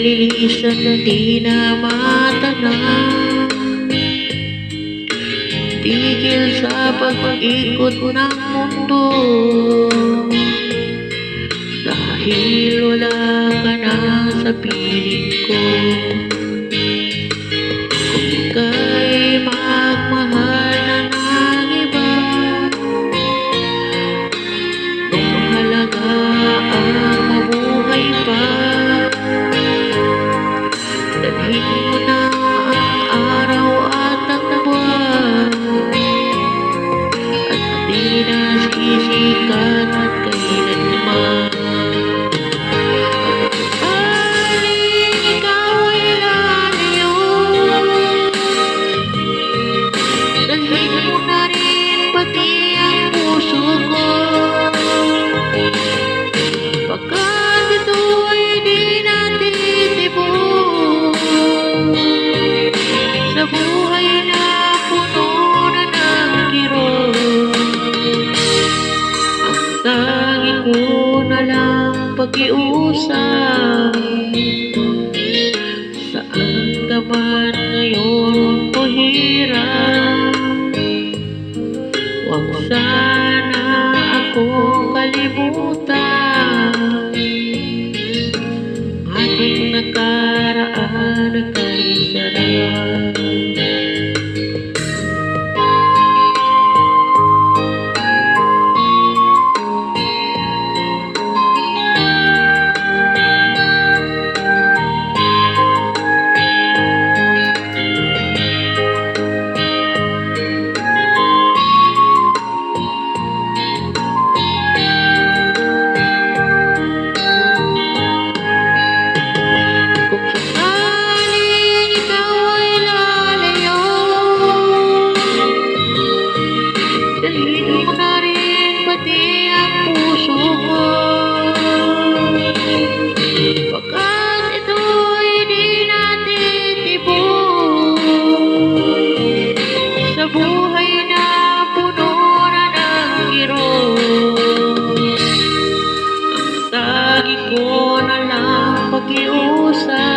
lilisan na di na matanang, tigil sa pag-ikot ng mundo, dahil wala ka na sa piling ko. Kung ika'y magmahal na ng iba, kung mahalaga ang mabuhay pa, dalhin mo na ang araw at ang buwan, at di na sisikat at kailanman. Pagkat ito ay di natitibok sa buhay na puno na ng kirot, ang tanging ko na lang pag-iusap. Saan ka man ngayon o hirap, huwag sana akong kalimutan. Ating nakaraan kay sarap. Dalhin mo na rin pati ang puso ko, pagkat ito'y di natitibok sa buhay na puno na ng kirot, ang tanging ko na lang pag-iusap.